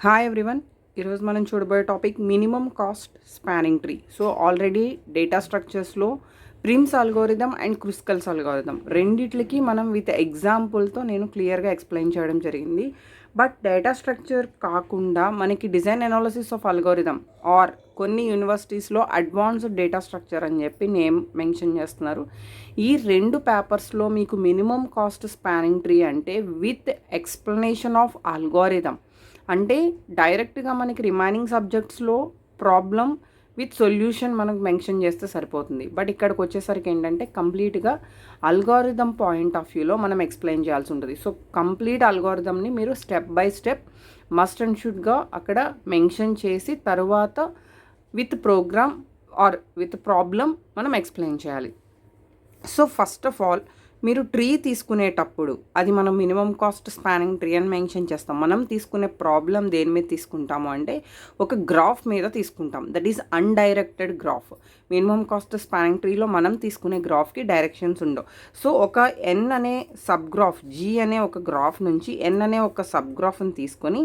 Hi everyone. ఈరోజు మనం చూడబోయే topic minimum cost spanning tree. So already data స్ట్రక్చర్స్లో Prim's algorithm and Kruskal's algorithm రెండిట్లకి మనం విత్ ఎగ్జాంపుల్తో నేను క్లియర్గా ఎక్స్ప్లెయిన్ చేయడం జరిగింది. బట్ డేటా స్ట్రక్చర్ కాకుండా మనకి design analysis of algorithm or కొన్ని యూనివర్సిటీస్లో అడ్వాన్స్డ్ డేటా స్ట్రక్చర్ అని చెప్పి నేమ్ మెన్షన్ చేస్తున్నారు. ఈ రెండు పేపర్స్లో మీకు మినిమం కాస్ట్ స్పానింగ్ ట్రీ అంటే విత్ ఎక్స్ప్లెనేషన్ ఆఫ్ అల్గోరిథం, అంటే డైరెక్ట్గా మనకి రిమైనింగ్ సబ్జెక్ట్స్లో ప్రాబ్లం విత్ సొల్యూషన్ మనకు మెన్షన్ చేస్తే సరిపోతుంది. బట్ ఇక్కడికి వచ్చేసరికి ఏంటంటే కంప్లీట్గా అల్గోరిథం పాయింట్ ఆఫ్ వ్యూలో మనం ఎక్స్ప్లెయిన్ చేయాల్సి ఉంటుంది. సో కంప్లీట్ అల్గోరిథంని మీరు step by step must and షుడ్గా అక్కడ మెన్షన్ చేసి తర్వాత with program or with problem మనం ఎక్స్ప్లెయిన్ చేయాలి. సో ఫస్ట్ ఆఫ్ ఆల్ మీరు ట్రీ తీసుకునేటప్పుడు అది మనం మినిమం కాస్ట్ స్పానింగ్ ట్రీ అని మెన్షన్ చేస్తాం. మనం తీసుకునే ప్రాబ్లం దేని మీద తీసుకుంటాము అంటే ఒక గ్రాఫ్ మీద తీసుకుంటాం. That is undirected graph. Minimum cost spanning ట్రీలో మనం తీసుకునే గ్రాఫ్కి డైరెక్షన్స్ ఉండవు. సో ఒక ఎన్ అనే సబ్ గ్రాఫ్, జీ అనే ఒక గ్రాఫ్ నుంచి ఎన్ అనే ఒక సబ్ గ్రాఫ్ని తీసుకొని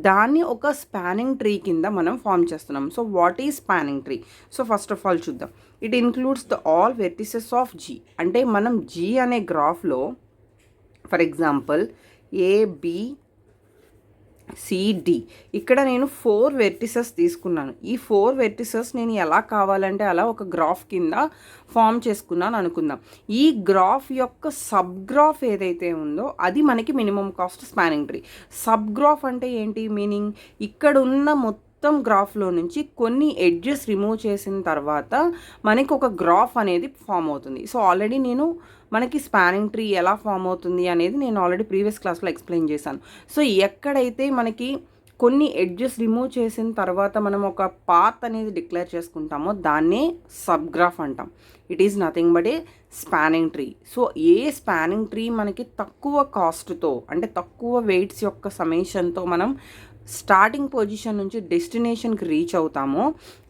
దాన్ని ఒక స్పానింగ్ ట్రీ కింద మనం ఫామ్ చేస్తున్నాం. So what is spanning tree? So first of all చూద్దాం. It includes the all vertices of G. అంటే మనం జీ అనే గ్రాఫ్లో ఫర్ ఎగ్జాంపుల్ ఏబిసిడి ఇక్కడ నేను 4 వెర్టిసెస్ తీసుకున్నాను. ఈ 4 వెర్టిసెస్ నేను ఎలా కావాలంటే అలా ఒక గ్రాఫ్ కింద ఫామ్ చేసుకున్నాను అనుకుందాం. ఈ గ్రాఫ్ యొక్క సబ్ గ్రాఫ్ ఏదైతే ఉందో అది మనకి minimum cost spanning tree. Sub graph అంటే ఏంటి మీనింగ్? ఇక్కడ ఉన్న మొత్తం గ్రాఫ్లో నుంచి కొన్ని ఎడ్జెస్ రిమూవ్ చేసిన తర్వాత మనకి ఒక గ్రాఫ్ అనేది ఫామ్ అవుతుంది. సో ఆల్రెడీ నేను మనకి స్పానింగ్ ట్రీ ఎలా ఫామ్ అవుతుంది అనేది నేను ఆల్రెడీ ప్రీవియస్ క్లాస్లో ఎక్స్ప్లెయిన్ చేశాను. సో ఎక్కడైతే మనకి కొన్ని ఎడ్జెస్ రిమూవ్ చేసిన తర్వాత మనం ఒక పాత్ అనేది డిక్లేర్ చేసుకుంటామో దాన్నే సబ్ గ్రాఫ్ అంటాం. It is nothing but A spanning tree. So A spanning tree మనకి తక్కువ కాస్ట్తో అంటే తక్కువ వెయిట్స్ యొక్క సమేషన్తో మనం స్టార్టింగ్ పొజిషన్ నుంచి డెస్టినేషన్కి రీచ్ అవుతామో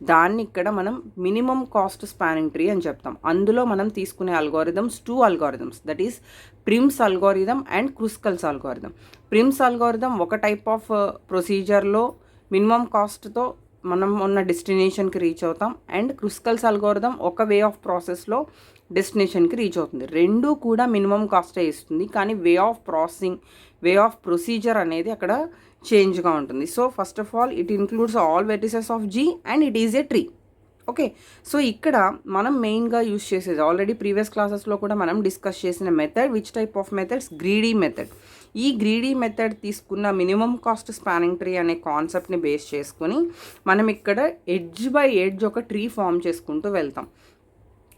దాన్ని ఇక్కడ మనం మినిమం కాస్ట్ స్పానింగ్ ట్రీ అని చెప్తాం. అందులో మనం తీసుకునే algorithms 2 algorithms, that is Prim's algorithm and Kruskal's algorithm. Prim's algorithm ఒక టైప్ ఆఫ్ ప్రొసీజర్లో మినిమం కాస్ట్తో మనం ఉన్న డెస్టినేషన్కి రీచ్ అవుతాం. అండ్ క్రుస్కల్స్ అల్గోరిథం ఒక వే ఆఫ్ ప్రాసెస్లో డెస్టినేషన్కి రీచ్ అవుతుంది. రెండూ కూడా మినిమం కాస్టే ఇస్తుంది, కానీ way of processing, way of procedure అనేది అక్కడ చేంజ్గా ఉంటుంది. So first of all it includes all vertices of G and it is a tree. Okay, so ఇక్కడ మనం మెయిన్గా యూస్ చేసేది ఆల్రెడీ ప్రీవియస్ క్లాసెస్లో కూడా మనం డిస్కస్ చేసిన method, which type of methods? Greedy method. ఈ గ్రీడీ మెథడ్ తీసుకున్న మినిమం కాస్ట్ స్పానింగ్ ట్రీ అనే కాన్సెప్ట్ని బేస్ చేసుకొని మనం ఇక్కడ ఎడ్జ్ బై ఎడ్జ్ ఒక ట్రీ ఫామ్ చేసుకుంటూ వెళ్తాం.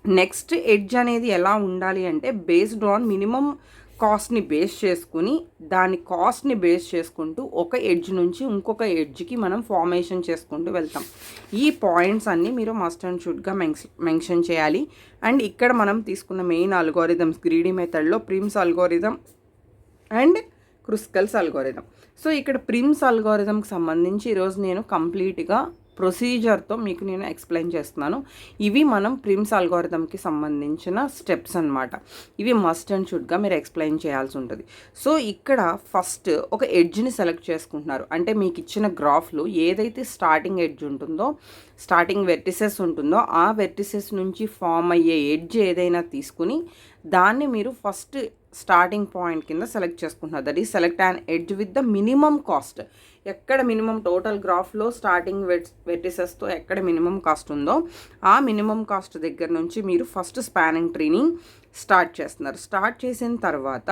నెక్స్ట్ ఎడ్జ్ అనేది ఎలా ఉండాలి అంటే బేస్డ్ ఆన్ మినిమం కాస్ట్ని బేస్ చేసుకుని దాని కాస్ట్ని బేస్ చేసుకుంటూ ఒక ఎడ్జ్ నుంచి ఇంకొక ఎడ్జ్కి మనం ఫార్మేషన్ చేసుకుంటూ వెళ్తాం. ఈ పాయింట్స్ అన్నీ మీరు మస్ట్ అండ్ షుడ్గా మెన్షన్ చేయాలి. అండ్ ఇక్కడ మనం తీసుకున్న మెయిన్ అల్గోరిథమ్స్ గ్రీడీ మెథడ్లో Prim's algorithm and Kruskal's algorithm. So ఇక్కడ ప్రిమ్స్ అల్గోరిథంకి సంబంధించి ఈరోజు నేను కంప్లీట్గా ప్రొసీజర్తో మీకు నేను ఎక్స్ప్లెయిన్ చేస్తున్నాను. ఇవి మనం ప్రిమ్స్ అల్గోరిథంకి సంబంధించిన స్టెప్స్ అనమాట. ఇవి మస్ట్ అండ్ షుడ్గా మీరు ఎక్స్ప్లెయిన్ చేయాల్సి ఉంటుంది. సో ఇక్కడ ఫస్ట్ ఒక ఎడ్జ్ని సెలెక్ట్ చేసుకుంటున్నారు. అంటే మీకు ఇచ్చిన గ్రాఫ్లో ఏదైతే స్టార్టింగ్ ఎడ్జ్ ఉంటుందో, స్టార్టింగ్ వెర్టిసెస్ ఉంటుందో ఆ వెర్టిసెస్ నుంచి ఫామ్ అయ్యే ఎడ్జ్ ఏదైనా తీసుకుని దాన్ని మీరు ఫస్ట్ స్టార్టింగ్ పాయింట్ కింద సెలెక్ట్ చేసుకుంటున్నారు. That is select an edge with the minimum cost. ఎక్కడ మినిమం టోటల్ గ్రాఫ్లో స్టార్టింగ్ వెర్టిసెస్తో ఎక్కడ మినిమం కాస్ట్ ఉందో ఆ మినిమం కాస్ట్ దగ్గర నుంచి మీరు ఫస్ట్ స్పానింగ్ ట్రీని స్టార్ట్ చేస్తున్నారు. స్టార్ట్ చేసిన తర్వాత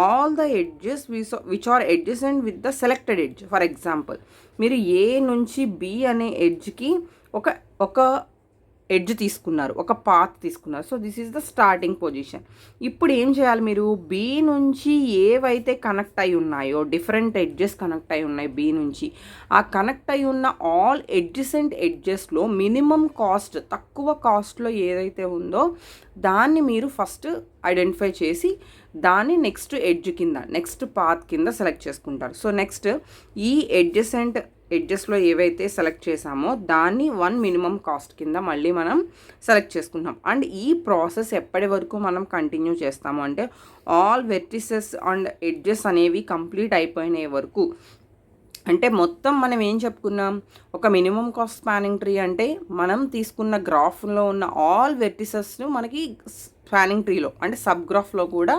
all the edges which are edges and with the selected edge. For example మీరు ఏ నుంచి బి అనే ఎడ్జ్కి ఒక ఎడ్జ్ తీసుకున్నారు, ఒక పాత్ తీసుకున్నారు. So this is the starting position. ఇప్పుడు ఏం చేయాలి? మీరు బి నుంచి ఏవైతే కనెక్ట్ అయి ఉన్నాయో, డిఫరెంట్ ఎడ్జెస్ కనెక్ట్ అయి ఉన్నాయి బి నుంచి, ఆ కనెక్ట్ అయి ఉన్న ఆల్ ఎడ్జెసెంట్ ఎడ్జెస్లో మినిమం కాస్ట్, తక్కువ కాస్ట్లో ఏదైతే ఉందో దాన్ని మీరు ఫస్ట్ ఐడెంటిఫై చేసి దాన్ని నెక్స్ట్ ఎడ్జ్ కింద, నెక్స్ట్ పాత్ కింద సెలెక్ట్ చేసుకుంటారు. సో నెక్స్ట్ ఈ ఎడ్జెస్లో ఏవైతే సెలెక్ట్ చేసామో దాన్ని 1 మినిమం కాస్ట్ కింద మళ్ళీ మనం సెలెక్ట్ చేసుకుంటాం. అండ్ ఈ ప్రాసెస్ ఎప్పటి వరకు మనం కంటిన్యూ చేస్తాము అంటే ఆల్ వెర్టిసెస్ అండ్ ఎడ్జెస్ అనేవి కంప్లీట్ అయిపోయిన వరకు అంటే మొత్తం మనం ఏం చెప్పుకున్నాం, ఒక మినిమం కాస్ట్ స్పానింగ్ ట్రీ అంటే మనం తీసుకున్న గ్రాఫ్లో ఉన్న ఆల్ వెర్టిసెస్ను మనకి స్పానింగ్ ట్రీలో అంటే సబ్ గ్రాఫ్లో కూడా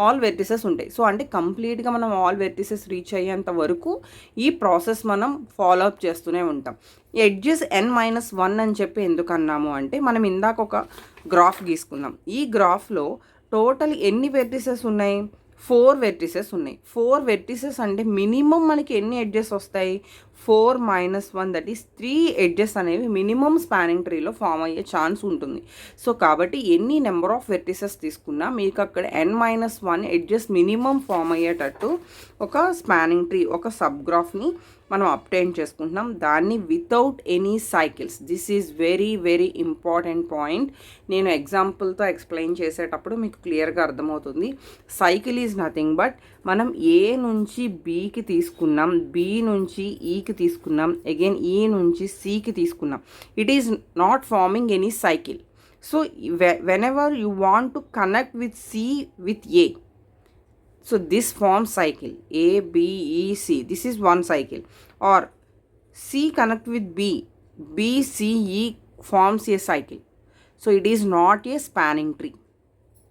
ఆల్ వెర్టిసెస్ ఉంటాయి. సో అంటే కంప్లీట్గా మనం ఆల్ వెర్టిసెస్ రీచ్ అయ్యేంత వరకు ఈ ప్రాసెస్ మనం ఫాలో అప్ చేస్తూనే ఉంటాం. ఎడ్జెస్ n-1 అని చెప్పి ఎందుకు అన్నాము అంటే, మనం ఇందాక ఒక గ్రాఫ్ గీసుకుందాం. ఈ గ్రాఫ్లో టోటల్ ఎన్ని వెర్టిసెస్ ఉన్నాయి, 4 వెర్టిసెస్ ఉన్నాయి. 4 వెర్టిసెస్ అంటే మినిమం మనకి ఎన్ని ఎడ్జెస్ వస్తాయి, 4-1 దట్ ఈస్ 3 ఎడ్జెస్ అనేవి మినిమం స్పానింగ్ ట్రీలో ఫామ్ అయ్యే ఛాన్స్ ఉంటుంది. సో కాబట్టి ఎన్ని నెంబర్ ఆఫ్ వెర్టిసెస్ తీసుకున్నా మీకు అక్కడ n-1 ఎడ్జెస్ మినిమం ఫామ్ అయ్యేటట్టు ఒక స్పానింగ్ ట్రీ, ఒక సబ్ గ్రాఫ్ని మనం అప్టైన్ చేసుకుంటున్నాం, దాన్ని without any cycles. This is very very important point. నేను ఎగ్జాంపుల్తో ఎక్స్ప్లెయిన్ చేసేటప్పుడు మీకు క్లియర్గా అర్థమవుతుంది. సైకిల్ ఈజ్ నథింగ్ బట్ మనం ఏ నుంచి బీకి తీసుకున్నాం, బి నుంచి ఈకి తీసుకున్నాం, అగైన్ ఈ నుంచి సికి తీసుకున్నాం. It is not forming any cycle. So whenever you want to connect with C with A, so this forms cycle A, B, E, C. This is one cycle. Or C connect with B, B, C, E forms a cycle. So it is not a spanning tree.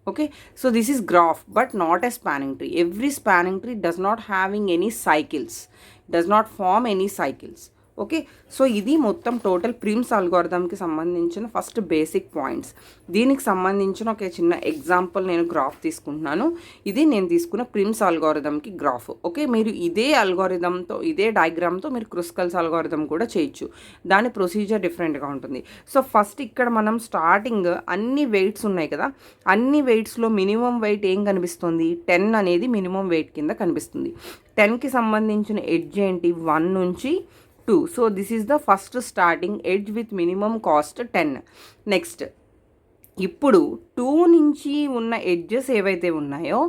Okay, so this is graph but not a spanning tree. Every spanning tree does not having any cycles, does not form any cycles. Okay, so ఇది మొత్తం total Prim's అల్గోరిథంకి సంబంధించిన first basic points. దీనికి సంబంధించిన ఒక చిన్న example నేను graph తీసుకుంటున్నాను. ఇది నేను తీసుకున్న ప్రిమ్స్ అల్గోరిథంకి గ్రాఫ్. ఓకే, మీరు ఇదే అల్గోరిథంతో, ఇదే డయాగ్రామ్తో మీరు క్రుస్కల్స్ అల్గోరిథం కూడా చేయొచ్చు. దాని ప్రొసీజర్ డిఫరెంట్గా ఉంటుంది. సో ఫస్ట్ ఇక్కడ మనం స్టార్టింగ్ అన్ని వెయిట్స్ ఉన్నాయి కదా, అన్ని వెయిట్స్లో మినిమం వెయిట్ ఏం కనిపిస్తుంది, 10 అనేది మినిమం వెయిట్ కింద కనిపిస్తుంది. 10కి సంబంధించిన ఎడ్జ్ ఏంటి, 1 నుంచి 2. So this is the first starting edge with minimum cost 10. Next ఇప్పుడు 2 నుంచి ఉన్న ఎడ్జెస్ ఏవైతే ఉన్నాయో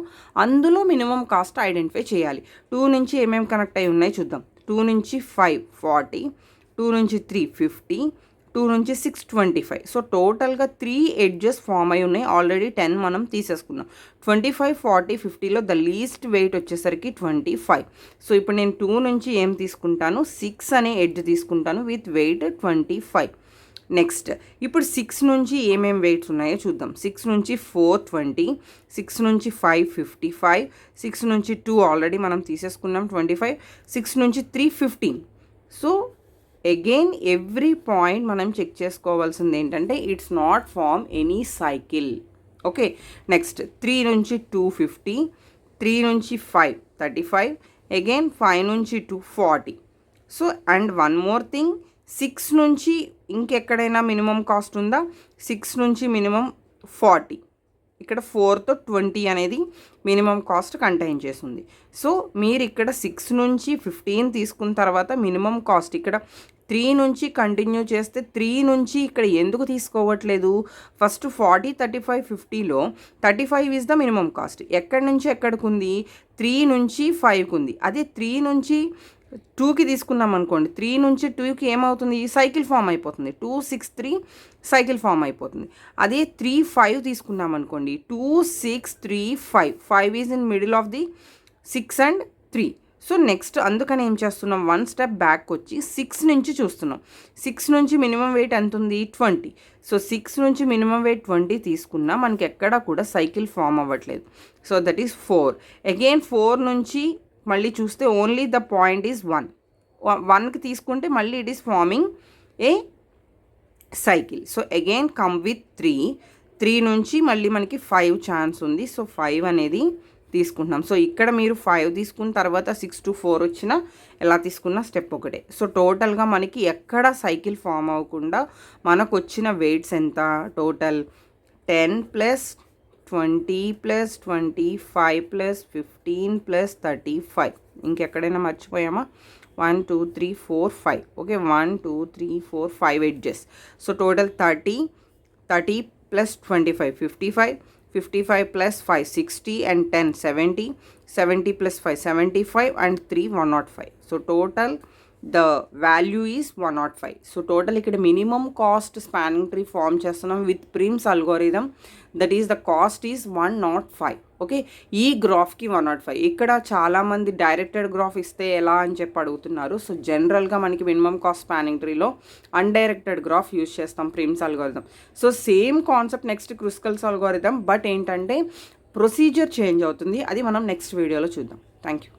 అందులో మినిమం కాస్ట్ ఐడెంటిఫై చేయాలి. 2 నుంచి ఏమేమి కనెక్ట్ అయి ఉన్నాయి చూద్దాం. 2 నుంచి 5 40, 2 నుంచి 3 50, 2 నుంచి 6 25. సో టోటల్గా 3 ఎడ్జెస్ ఫామ్ అయి ఉన్నాయి. ఆల్రెడీ 10 మనం తీసేసుకున్నాం. 25 40 50లో ద లీస్ట్ వెయిట్ వచ్చేసరికి 25. సో ఇప్పుడు నేను 2 నుంచి ఏం తీసుకుంటాను, 6 అనే ఎడ్జ్ తీసుకుంటాను విత్ వెయిట్ 25. నెక్స్ట్ ఇప్పుడు 6 నుంచి ఏమేమి వెయిట్స్ ఉన్నాయో చూద్దాం. 6 నుంచి 4 20, 6 నుంచి 5 55, 6 నుంచి 2 ఆల్రెడీ మనం తీసేసుకున్నాం 25, 6 నుంచి 3 15. సో అగైన్ ఎవ్రీ పాయింట్ మనం చెక్ చేసుకోవాల్సింది ఏంటంటే it's not form any cycle. Okay, next 3 నుంచి 2 50, 3 నుంచి 5 35, అగైన్ 5 నుంచి 2 40. So and one more thing, 6 నుంచి ఇంకెక్కడైనా మినిమం కాస్ట్ ఉందా, 6 నుంచి మినిమం 40, ఇక్కడ 4తో 20 అనేది మినిమం కాస్ట్ కంటైన్ చేస్తుంది. సో మీరు ఇక్కడ 6 నుంచి 15 తీసుకున్న తర్వాత మినిమం కాస్ట్ ఇక్కడ 3 నుంచి కంటిన్యూ చేస్తే 3 నుంచి ఇక్కడ ఎందుకు తీసుకోవట్లేదు, first 40 35 50లో 35 is the minimum cost. ఎక్కడి నుంచి ఎక్కడికి ఉంది, 3 నుంచి 5కి ఉంది. అదే 3 నుంచి 2కి తీసుకున్నాం అనుకోండి, 3 నుంచి 2కి ఏమవుతుంది, సైకిల్ ఫామ్ అయిపోతుంది. 2 6 3 సైకిల్ ఫామ్ అయిపోతుంది. అదే 3 5 తీసుకున్నాం అనుకోండి, 2 6 3 5, 5 is in middle of the 6 and 3. So next అందుకని ఏం చేస్తున్నాం, 1 స్టెప్ బ్యాక్ వచ్చి 6 నుంచి చూస్తున్నాం. 6 నుంచి మినిమం వెయిట్ ఎంత ఉంది, 20. సో 6 నుంచి మినిమం వెయిట్ 20 తీసుకున్నా మనకి ఎక్కడా కూడా సైకిల్ ఫామ్ అవ్వట్లేదు. So that is 4. అగైన్ 4 నుంచి మళ్ళీ చూస్తే ఓన్లీ ద పాయింట్ ఈజ్ 1. 1కి తీసుకుంటే మళ్ళీ it is farming A cycle. So again come with 3 నుంచి మళ్ళీ మనకి 5 ఛాన్స్ ఉంది. సో 5 అనేది తీసుకుంటున్నాం. సో ఇక్కడ మీరు 5 తీసుకున్న తర్వాత 6 to 4 వచ్చిన ఎలా తీసుకున్న స్టెప్ ఒకటే. సో టోటల్గా మనకి ఎక్కడ సైకిల్ ఫామ్ అవ్వకుండా మనకు వచ్చిన వెయిట్స్ ఎంత, టోటల్ 10 + 20 + 25 + 15 + 35. ఇంకెక్కడైనా మర్చిపోయామా, 1 2 3 4 5. Okay, 1 2 3 4 5 edges. So total 30 + 25 55, 55 + 5 60 and 10 70, 70 + 5 75 and 3 105. So total the value is 105. So total ఇక్కడ minimum cost spanning tree form చేస్తున్నాం with Prim's algorithm. That is the cost is 105. Okay, ఈ గ్రాఫ్కి 105. ఇక్కడ చాలామంది డైరెక్టెడ్ గ్రాఫ్ ఇస్తే ఎలా అని చెప్పి అడుగుతున్నారు. సో జనరల్గా మనకి మినిమం కాస్ట్ స్పానింగ్ ట్రీలో అన్డైరెక్టెడ్ గ్రాఫ్ యూజ్ చేస్తాం Prim's algorithm. So same concept next Kruskal's algorithm, but ఏంటంటే ప్రొసీజర్ చేంజ్ అవుతుంది. అది మనం నెక్స్ట్ వీడియోలో చూద్దాం. Thank you.